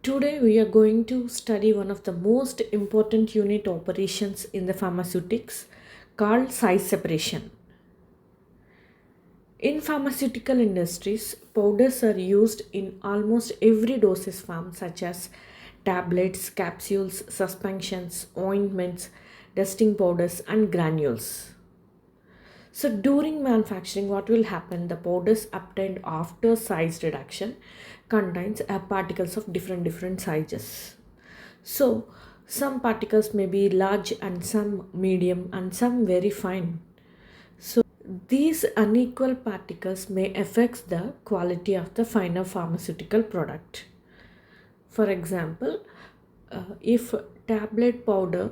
Today we are going to study one of the most important unit operations in the pharmaceutics called size separation. In pharmaceutical industries, powders are used in almost every dosage form such as tablets, capsules, suspensions, ointments, dusting powders and granules. So during manufacturing, what will happen? The powders obtained after size reduction contains particles of different sizes. So some particles may be large and some medium and some very fine. So these unequal particles may affect the quality of the final pharmaceutical product. For example, if tablet powder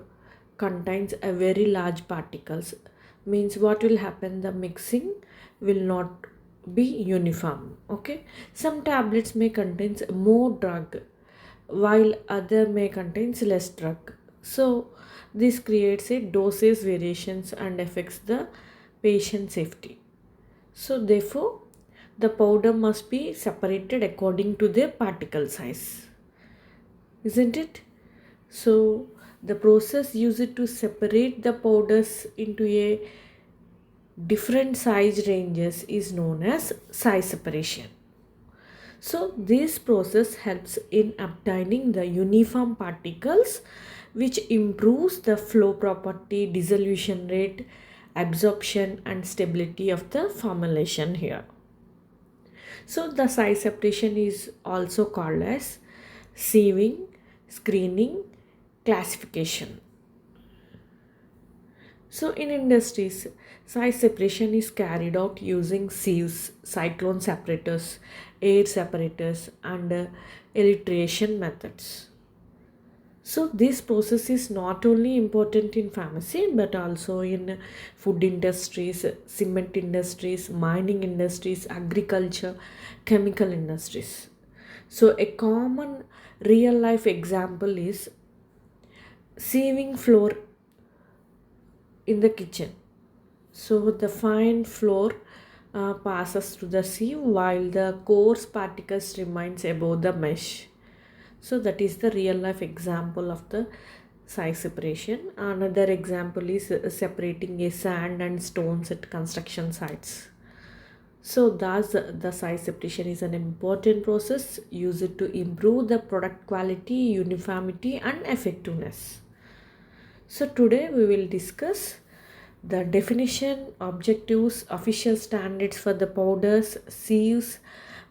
contains a very large particles, means what will happen, the mixing will not be uniform. Okay, some tablets may contains more drug while other may contains less drug. So this creates a dosage variations and affects the patient safety. So therefore the powder must be separated according to their particle size, isn't it? So the process used to separate the powders into a different size ranges is known as size separation. So this process helps in obtaining the uniform particles which improves the flow property, dissolution rate, absorption and stability of the formulation here. So the size separation is also called as sieving, screening, classification. So in industries, size separation is carried out using sieves, cyclone separators, air separators and elutriation methods. So this process is not only important in pharmacy but also in food industries, cement industries, mining industries, agriculture, chemical industries. So a common real life example is sieving floor in the kitchen. So the fine flour passes through the sieve while the coarse particles remains above the mesh. So that is the real life example of the size separation. Another example is separating a sand and stones at construction sites. So thus the size separation is an important process used to improve the product quality, uniformity and effectiveness. So today we will discuss the definition, objectives, official standards for the powders, sieves,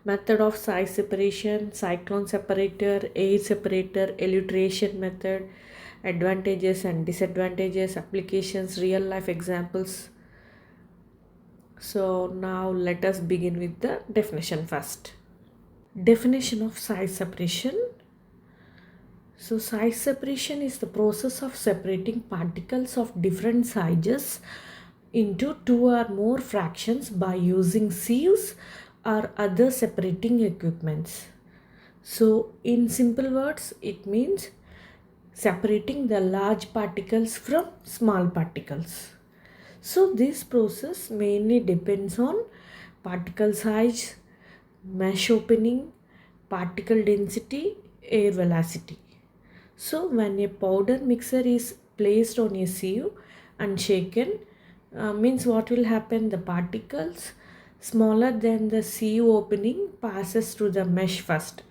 method of size separation, cyclone separator, air separator, elutriation method, advantages and disadvantages, applications, real life examples. So now let us begin with the definition first. Definition of size separation. So size separation is the process of separating particles of different sizes into two or more fractions by using sieves or other separating equipments. So in simple words, it means separating the large particles from small particles. So this process mainly depends on particle size, mesh opening, particle density, air velocity. So when a powder mixer is placed on a sieve and shaken, means what will happen? The particles smaller than the sieve opening passes through the mesh first,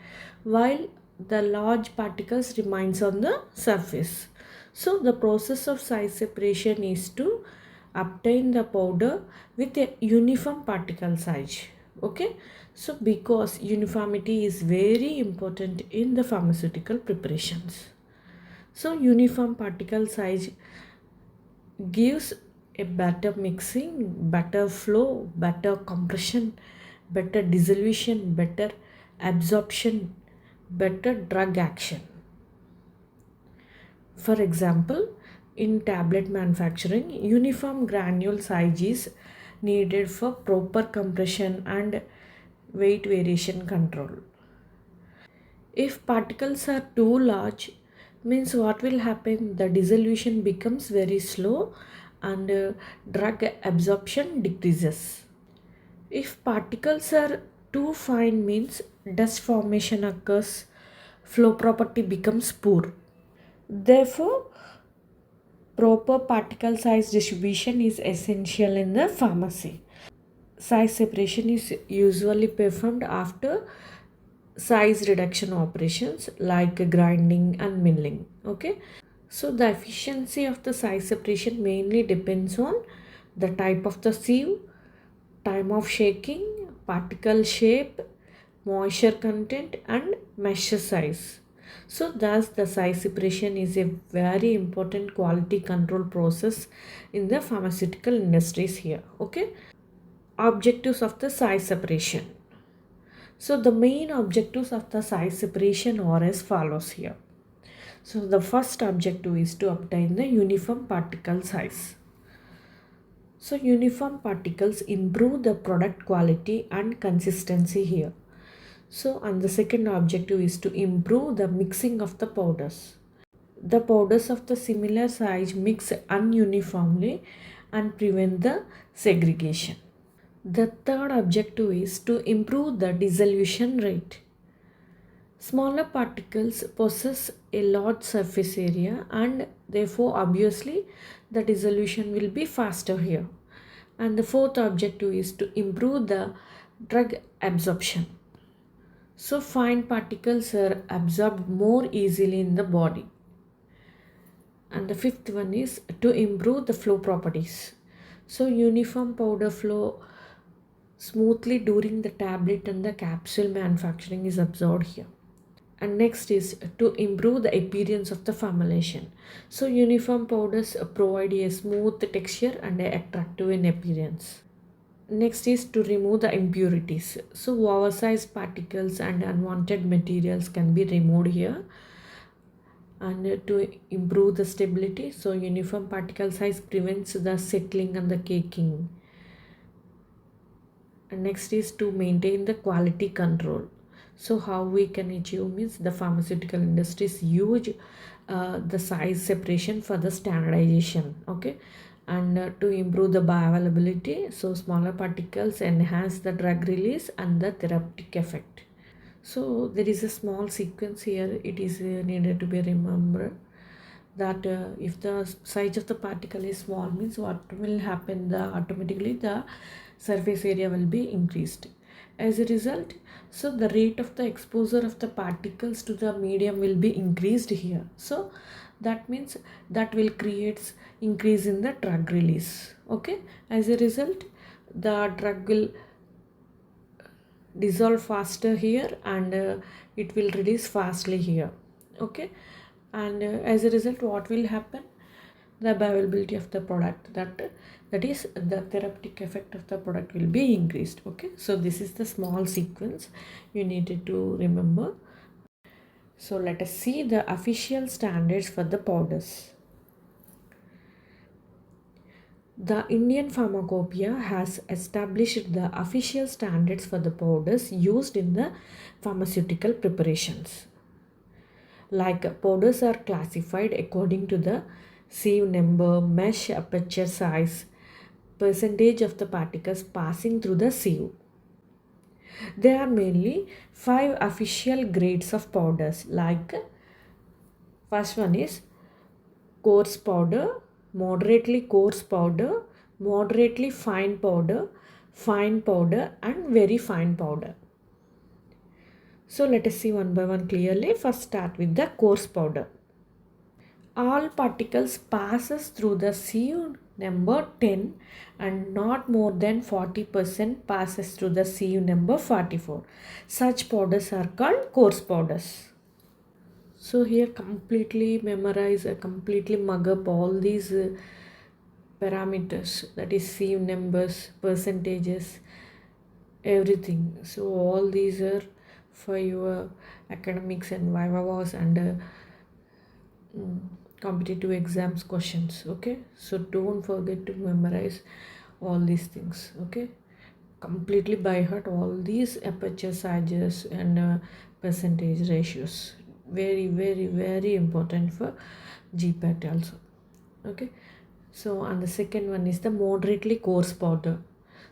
while the large particles remains on the surface. So the process of size separation is to obtain the powder with a uniform particle size. Okay, so because uniformity is very important in the pharmaceutical preparations. So uniform particle size gives a better mixing, better flow, better compression, better dissolution, better absorption, better drug action. For example, in tablet manufacturing, uniform granule size is needed for proper compression and weight variation control. If particles are too large, means what will happen? The dissolution becomes very slow and drug absorption decreases. If particles are too fine, means dust formation occurs, flow property becomes poor. Therefore, proper particle size distribution is essential in the pharmacy. Size separation is usually performed after size reduction operations like grinding and milling. Okay, so the efficiency of the size separation mainly depends on the type of the sieve, time of shaking, particle shape, moisture content, and mesh size. So thus the size separation is a very important quality control process in the pharmaceutical industries here. Okay, objectives of the size separation. So the main objectives of the size separation are as follows here. So the first objective is to obtain the uniform particle size. So uniform particles improve the product quality and consistency here. So and the second objective is to improve the mixing of the powders. The powders of the similar size mix ununiformly and prevent the segregation. The third objective is to improve the dissolution rate. Smaller particles possess a large surface area and therefore obviously the dissolution will be faster here. And the fourth objective is to improve the drug absorption. So fine particles are absorbed more easily in the body. And the fifth one is to improve the flow properties. So uniform powder flow smoothly during the tablet and the capsule manufacturing is observed here. And next is to improve the appearance of the formulation. So uniform powders provide a smooth texture and attractive in appearance. Next is to remove the impurities. So oversized particles and unwanted materials can be removed here. And to improve the stability, so uniform particle size prevents the settling and the caking. And next is to maintain the quality control. So how we can achieve means the pharmaceutical industries use the size separation for the standardization. Okay, and to improve the bioavailability, so smaller particles enhance the drug release and the therapeutic effect. So there is a small sequence here, it is needed to be remembered that if the size of the particle is small means what will happen, the automatically the surface area will be increased. As a result, so the rate of the exposure of the particles to the medium will be increased here. So that means that will create increase in the drug release. Okay, as a result the drug will dissolve faster here and it will release fastly here. Okay, and as a result what will happen, the bioavailability of the product, that is the therapeutic effect of the product will be increased. Okay, so this is the small sequence you needed to remember. So let us see the official standards for the powders. The Indian Pharmacopoeia has established the official standards for the powders used in the pharmaceutical preparations. Like powders are classified according to the sieve number, mesh aperture size, percentage of the particles passing through the sieve. There are mainly 5 official grades of powders. Like first one is coarse powder, moderately coarse powder, moderately fine powder and very fine powder. So let us see one by one clearly. First start with the coarse powder. All particles passes through the sieve number 10 and not more than 40% passes through the sieve number 44. Such powders are called coarse powders. So here completely memorize, completely mug up all these parameters, that is sieve numbers, percentages, everything. So all these are for your academics and vivas and competitive exams questions. Okay, so don't forget to memorize all these things. Okay, completely by heart all these aperture sizes and percentage ratios, very very very important for GPAT also. Okay, so and the second one is the moderately coarse powder.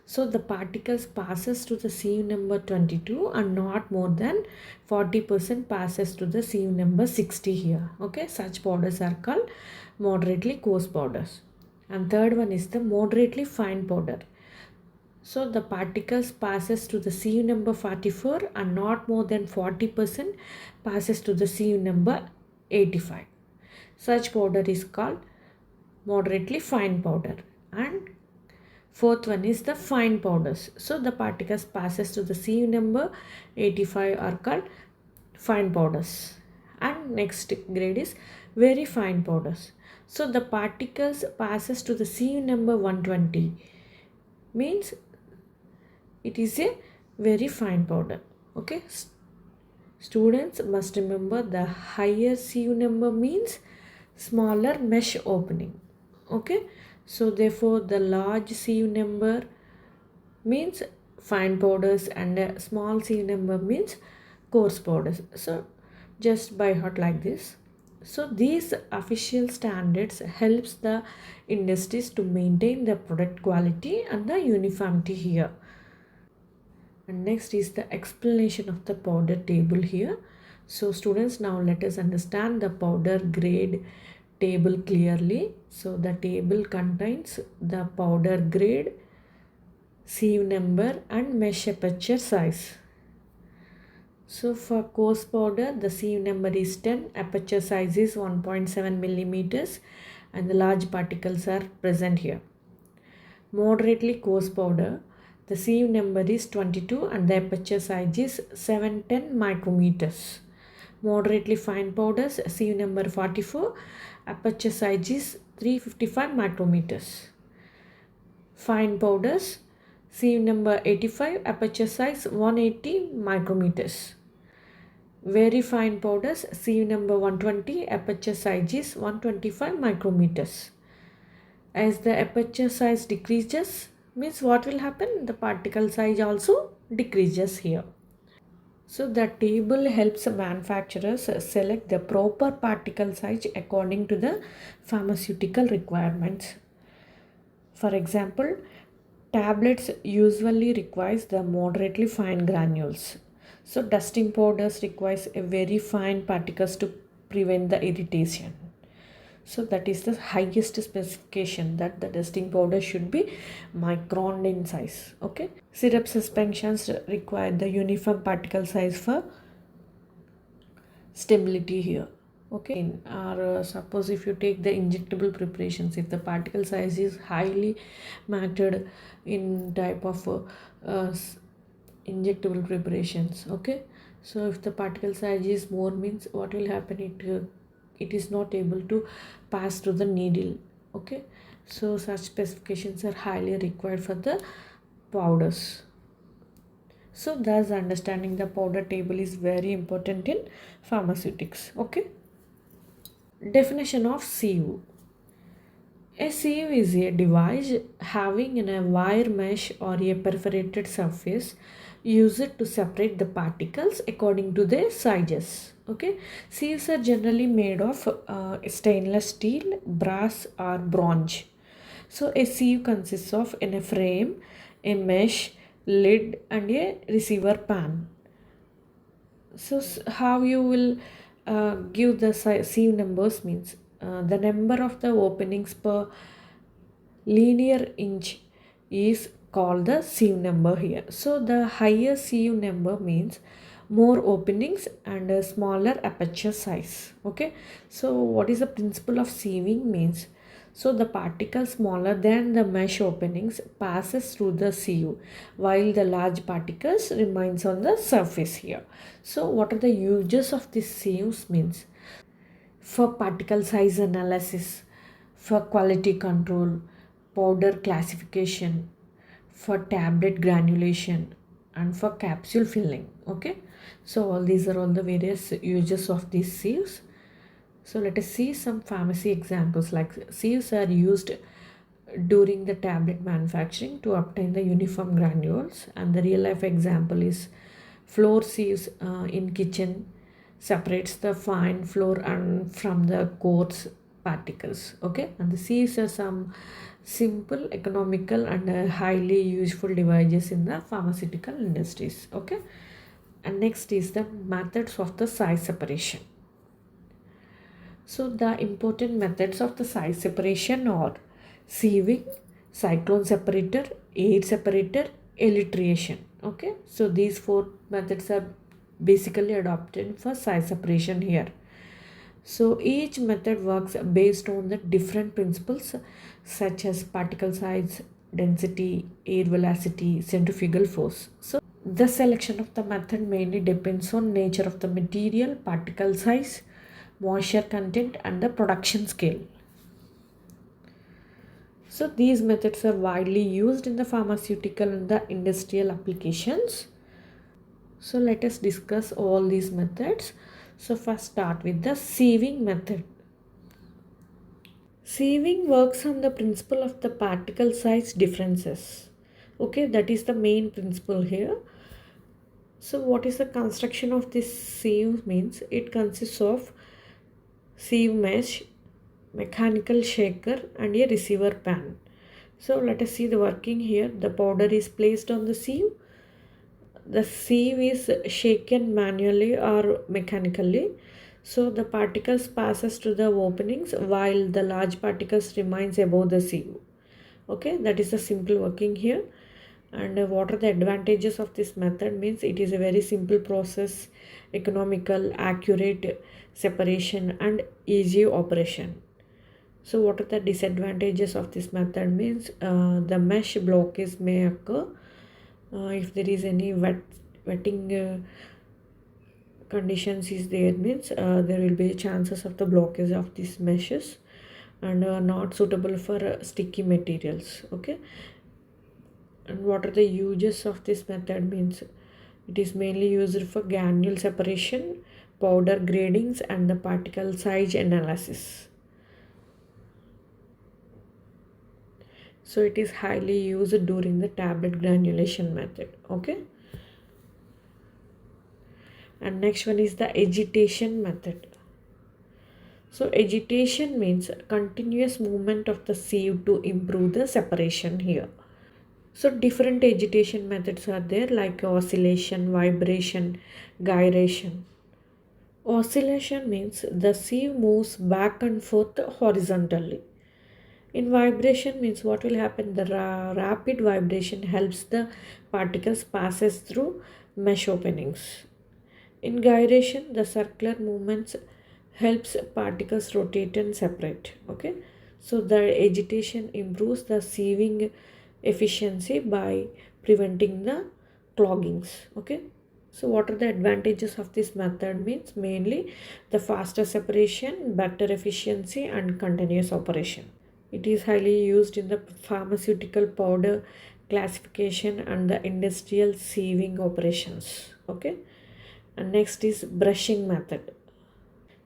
So the particles passes to the sieve number 22 and not more than 40% passes to the sieve number 60 here. Okay, such powders are called moderately coarse powders. And third one is the moderately fine powder. So the particles passes to the sieve number 44 and not more than 40% passes to the sieve number 85. Such powder is called moderately fine powder. And fourth one is the fine powders. So the particles passes to the sieve number 85 are called fine powders. And next grade is very fine powders. So the particles passes to the sieve number 120 means it is a very fine powder. Okay. Students must remember the higher sieve number means smaller mesh opening. Okay. So therefore the large sieve number means fine powders and a small sieve number means coarse powders. So just by heart like this. So these official standards helps the industries to maintain the product quality and the uniformity here. And next is the explanation of the powder table here. So students, now let us understand the powder grade table clearly. So the table contains the powder grade, sieve number and mesh aperture size. So for coarse powder, the sieve number is 10, aperture size is 1.7 millimeters and the large particles are present here. Moderately coarse powder, the sieve number is 22 and the aperture size is 710 micrometers. Moderately fine powders, sieve number 44, aperture size is 355 micrometers. Fine powders, sieve number 85, aperture size 180 micrometers. Very fine powders, sieve number 120, aperture size is 125 micrometers. As the aperture size decreases, means what will happen? The particle size also decreases here. So the table helps manufacturers select the proper particle size according to the pharmaceutical requirements. For example, tablets usually requires the moderately fine granules. So dusting powders requires a very fine particles to prevent the irritation. So that is the highest specification, that the dusting powder should be micron in size. Okay. Syrup suspensions require the uniform particle size for stability here. Okay. Or suppose if you take the injectable preparations, if the particle size is highly mattered in type of injectable preparations. Okay. So if the particle size is more, means what will happen? It is not able to pass through the needle. Okay. So such specifications are highly required for the powders. So thus understanding the powder table is very important in pharmaceutics. Okay. Definition of sieve. A sieve is a device having a wire mesh or a perforated surface used to separate the particles according to their sizes. Okay, sieves are generally made of stainless steel, brass or bronze. So a sieve consists of a frame, a mesh, lid and a receiver pan. So how you will give the sieve numbers means the number of the openings per linear inch is called the sieve number here. So the higher sieve number means more openings and a smaller aperture size. Okay, so what is the principle of sieving means? So the particle smaller than the mesh openings passes through the sieve while the large particles remains on the surface here. So what are the uses of this sieves means? For particle size analysis, for quality control, powder classification, for tablet granulation and for capsule filling. Okay, so all these are all the various uses of these sieves. So let us see some pharmacy examples. Like sieves are used during the tablet manufacturing to obtain the uniform granules, and the real life example is floor sieves in kitchen separates the fine floor and from the coarse particles. Okay, and the sieves are some simple, economical, and highly useful devices in the pharmaceutical industries. Okay, and next is the methods of the size separation. So the important methods of the size separation are sieving, cyclone separator, air separator, elutriation. Okay, so these four methods are basically adopted for size separation here. So each method works based on the different principles such as particle size, density, air velocity, centrifugal force. So the selection of the method mainly depends on nature of the material, particle size, moisture content, and the production scale. So these methods are widely used in the pharmaceutical and the industrial applications. So let us discuss all these methods. So first start with the sieving method. Sieving works on the principle of the particle size differences. Okay, that is the main principle here. So what is the construction of this sieve means? It consists of sieve mesh, mechanical shaker, and a receiver pan. So let us see the working here. The powder is placed on the sieve. The sieve is shaken manually or mechanically. So the particles passes to the openings while the large particles remains above the sieve. Okay, that is the simple working here. And what are the advantages of this method means? It is a very simple process, economical, accurate separation, and easy operation. So what are the disadvantages of this method means? The mesh blockage may occur if there is any wetting conditions is there means there will be chances of the blockage of these meshes and not suitable for sticky materials. Okay, and what are the uses of this method means? It is mainly used for granule separation, powder gradings, and the particle size analysis. So it is highly used during the tablet granulation method. Okay, and next one is the agitation method. So agitation means continuous movement of the sieve to improve the separation here. So different agitation methods are there like oscillation, vibration, gyration. Oscillation means the sieve moves back and forth horizontally. In vibration means what will happen? The rapid vibration helps the particles passes through mesh openings. In gyration, the circular movements helps particles rotate and separate. Okay, so the agitation improves the sieving efficiency by preventing the cloggings. Okay, so what are the advantages of this method means? Mainly the faster separation, better efficiency, and continuous operation. It is highly used in the pharmaceutical powder classification and the industrial sieving operations. Okay, and next is brushing method.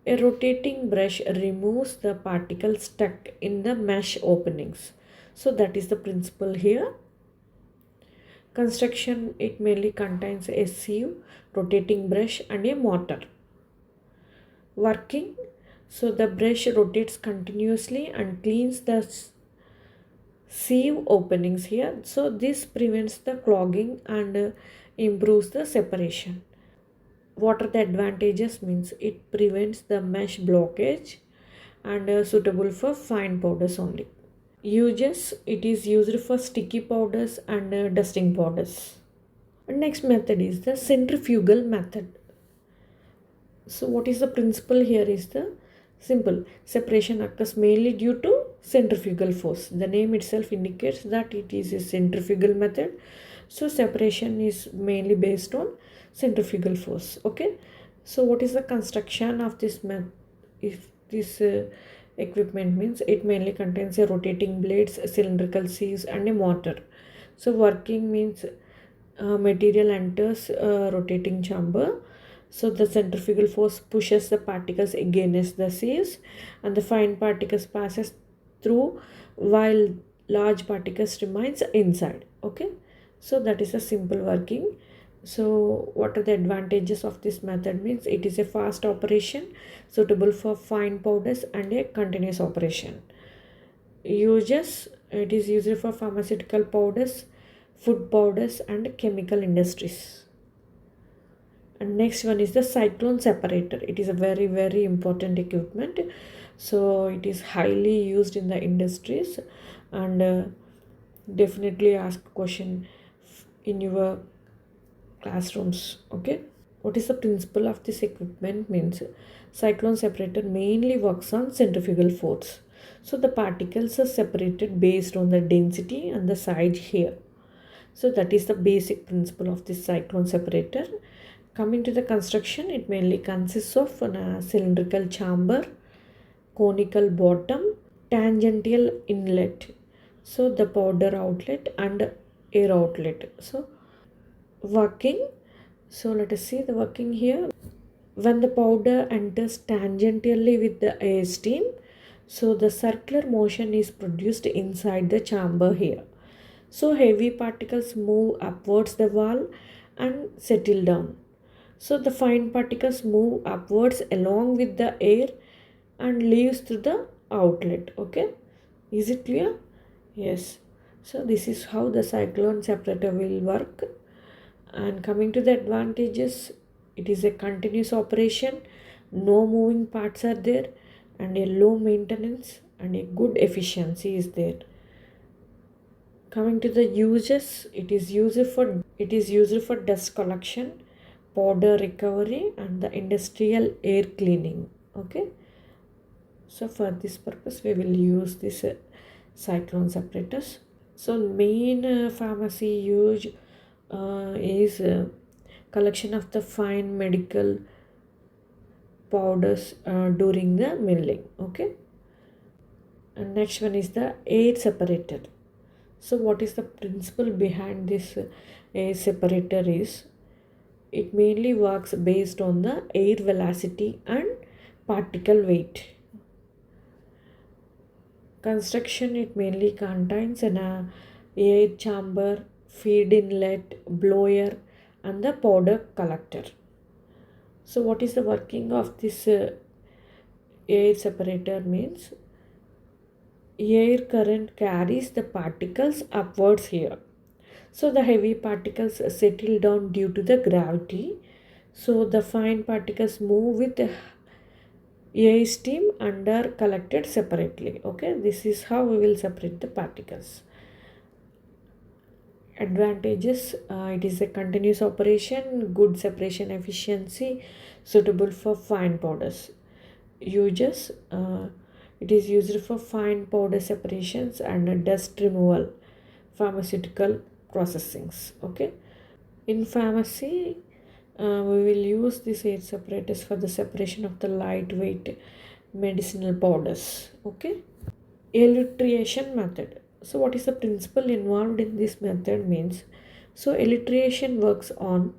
A rotating brush removes the particles stuck in the mesh openings. So that is the principle here. Construction, it mainly contains a sieve, rotating brush, and a motor. Working, so the brush rotates continuously and cleans the sieve openings here. So this prevents the clogging and improves the separation. What are the advantages means? It prevents the mesh blockage and suitable for fine powders only. Uses, it is used for sticky powders and dusting powders. Next method is the centrifugal method. So what is the principle here is the simple separation occurs mainly due to centrifugal force. The name itself indicates that it is a centrifugal method. So separation is mainly based on centrifugal force. Okay, so what is the construction of this if this equipment means? It mainly contains a rotating blades, cylindrical sieves, and a motor. So working means material enters rotating chamber. So the centrifugal force pushes the particles against the sieves and the fine particles passes through while large particles remains inside. Okay, so that is a simple working. So what are the advantages of this method? Means it is a fast operation suitable for fine powders and a continuous operation. Uses it is used for pharmaceutical powders, food powders and chemical industries. And next one is the cyclone separator. It is a very important equipment. So it is highly used in the industries, and definitely ask question in your classrooms. Okay, what is the principle of this equipment? Means cyclone separator mainly works on centrifugal force. So the particles are separated based on the density and the size here. So that is the basic principle of this cyclone separator. Coming to the construction, it mainly consists of a cylindrical chamber, conical bottom, tangential inlet, so the powder outlet and air outlet. So working, so let us see the working here. When the powder enters tangentially with the air stream, so the circular motion is produced inside the chamber here. So heavy particles move upwards the wall and settle down. So the fine particles move upwards along with the air and leaves through the outlet. Okay, is it clear? Yes. So this is how the cyclone separator will work. And coming to the advantages, it is a continuous operation, no moving parts are there, and a low maintenance and a good efficiency is there. Coming to the uses, it is used for dust collection, powder recovery and the industrial air cleaning. Okay, so for this purpose we will use this cyclone separators. So main pharmacy use is collection of the fine medical powders during the milling. Okay, and next one is the air separator. So what is the principle behind this air separator is it mainly works based on the air velocity and particle weight. Construction, it mainly contains an air chamber, feed inlet, blower and the powder collector. So what is the working of this air separator? Means air current carries the particles upwards here. So the heavy particles settle down due to the gravity. So the fine particles move with the air stream and are collected separately. Okay, this is how we will separate the particles. Advantages, it is a continuous operation, good separation efficiency, suitable for fine powders. Uses, it is used for fine powder separations and dust removal, pharmaceutical processings. Okay, in pharmacy we will use these air separators for the separation of the lightweight medicinal powders. Okay, elutriation method. So what is the principle involved in this method? Means so elutriation works on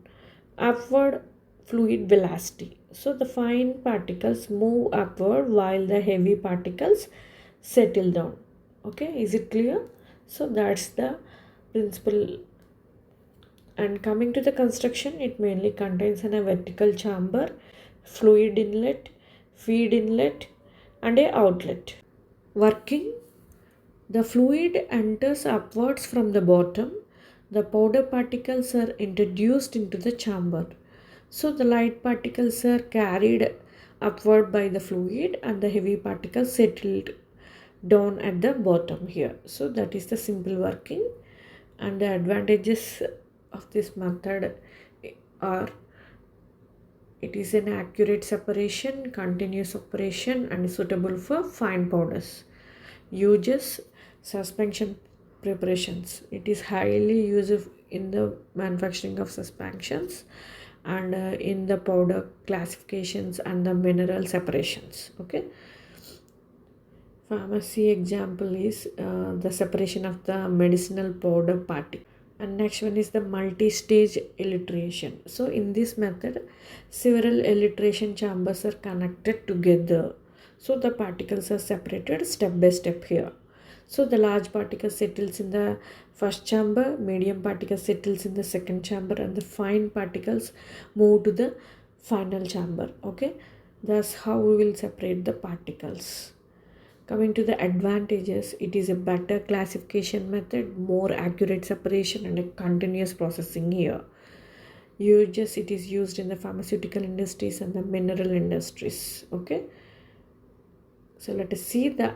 upward fluid velocity. So the fine particles move upward while the heavy particles settle down. Okay, is it clear? So that's the principle. And coming to the construction, it mainly contains a vertical chamber, fluid inlet, feed inlet and a outlet. Working, the fluid enters upwards from the bottom. The powder particles are introduced into the chamber. So the light particles are carried upward by the fluid and the heavy particles settled down at the bottom here. So that is the simple working. And the advantages of this method are it is an accurate separation, continuous operation and suitable for fine powders. Uses, suspension preparations. It is highly used in the manufacturing of suspensions and in the powder classifications and the mineral separations. Okay, pharmacy example is the separation of the medicinal powder particle. And next one is the multi-stage elutriation. So in this method several elutriation chambers are connected together, so the particles are separated step by step here. So the large particle settles in the first chamber, medium particle settles in the second chamber, and the fine particles move to the final chamber. Okay, that's how we will separate the particles. Coming to the advantages, it is a better classification method, more accurate separation, and a continuous processing here. It is used in the pharmaceutical industries and the mineral industries. Okay, so let us see the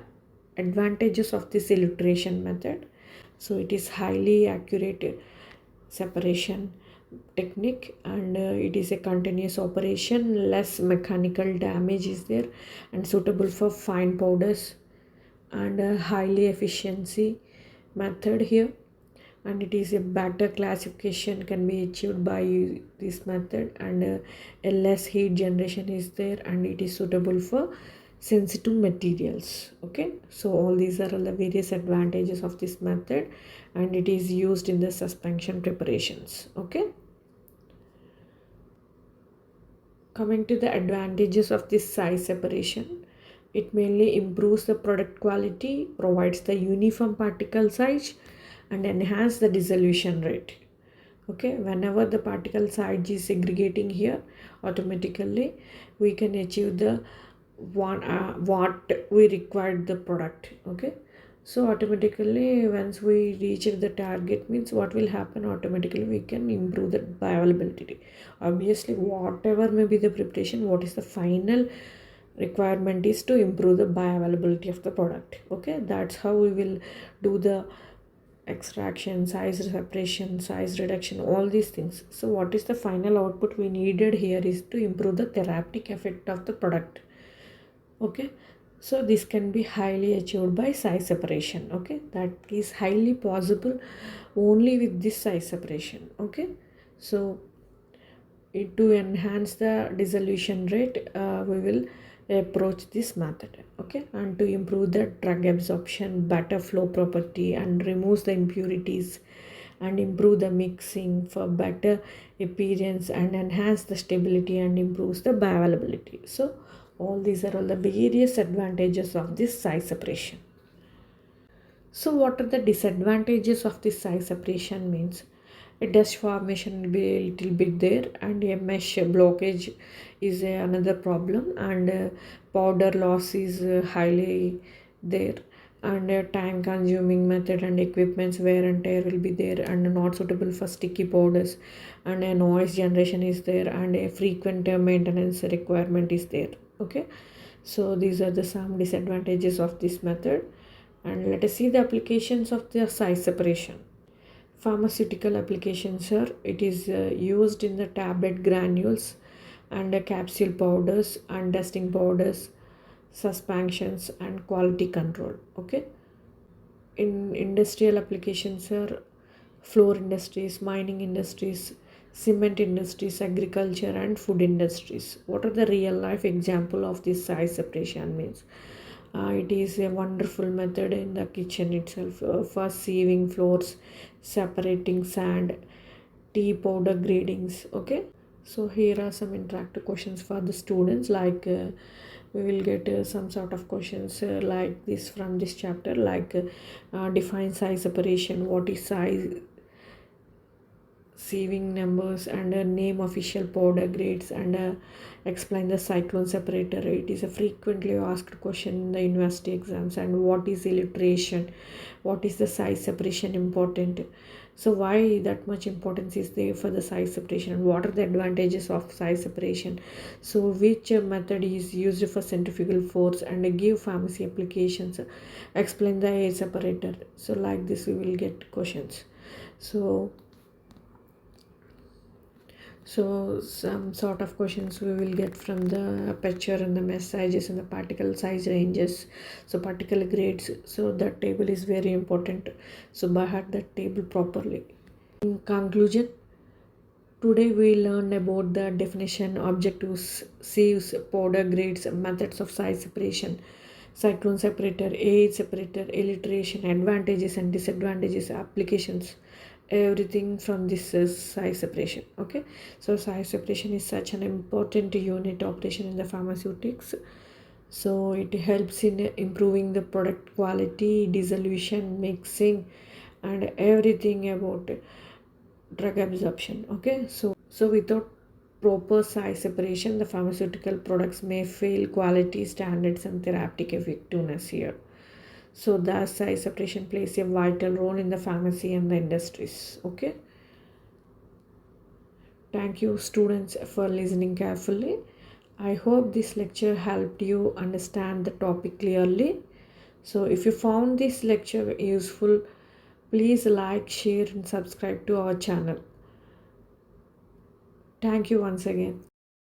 advantages of this elutriation method. So it is highly accurate separation technique, and it is a continuous operation, less mechanical damage is there, and suitable for fine powders, and a highly efficiency method here, and it is a better classification can be achieved by this method, and a less heat generation is there, and it is suitable for sensitive materials. Okay, so all these are all the various advantages of this method, and it is used in the suspension preparations. Okay, coming to the advantages of this size separation, it mainly improves the product quality, provides the uniform particle size, and enhance the dissolution rate. Okay, whenever the particle size is segregating here, automatically we can achieve the what we required the product. Okay, so automatically once we reach the target, means what will happen, automatically we can improve the bioavailability. Obviously, whatever may be the preparation, what is the final requirement is to improve the bioavailability of the product. Okay, that's how we will do the extraction, size separation, size reduction, all these things. So what is the final output we needed here is to improve the therapeutic effect of the product. Okay, so this can be highly achieved by size separation. Okay, that is highly possible only with this size separation. Okay, so to enhance the dissolution rate, we will approach this method. Okay, and to improve the drug absorption, better flow property, and removes the impurities, and improve the mixing for better appearance, and enhance the stability, and improves the bioavailability. So all these are all the various advantages of this size separation. So what are the disadvantages of this size separation means? A dust formation will be a little bit there, and a mesh blockage is another problem, and powder loss is highly there, and a time consuming method and equipments wear and tear will be there, and not suitable for sticky powders, and a noise generation is there, and a frequent maintenance requirement is there. Okay, so these are the some disadvantages of this method, and let us see the applications of the size separation. Pharmaceutical applications are, it is used in the tablet granules, and capsule powders, and dusting powders, suspensions, and quality control. Okay, in industrial applications are floor industries, mining industries, cement industries, agriculture, and food industries. What are the real life example of this size separation means? It is a wonderful method in the kitchen itself, for sieving floors, separating sand, tea powder gradings. Okay, so here are some interactive questions for the students, like we will get some sort of questions like this from this chapter, like define size separation, what is size, sieving numbers, and name official powder grades, and explain the cyclone separator. It is a frequently asked question in the university exams. And what is elutriation, what is the size separation important, so why that much importance is there for the size separation, and what are the advantages of size separation, so which method is used for centrifugal force, and give pharmacy applications, explain the air separator. So like this we will get questions. So some sort of questions we will get from the aperture and the mesh sizes and the particle size ranges, so particle grades. So that table is very important, so by heart that table properly. In conclusion, today we learned about the definition, objectives, sieves, powder grades, methods of size separation, cyclone separator, air separator, elutriation, advantages and disadvantages, applications, everything from this is size separation. Okay, so size separation is such an important unit operation in the pharmaceutics. So it helps in improving the product quality, dissolution, mixing, and everything about drug absorption. Okay, so without proper size separation, the pharmaceutical products may fail quality standards and therapeutic effectiveness here. So the size separation plays a vital role in the pharmacy and the industries. Okay, thank you students for listening carefully. I hope this lecture helped you understand the topic clearly. So if you found this lecture useful, please like, share and subscribe to our channel. Thank you once again.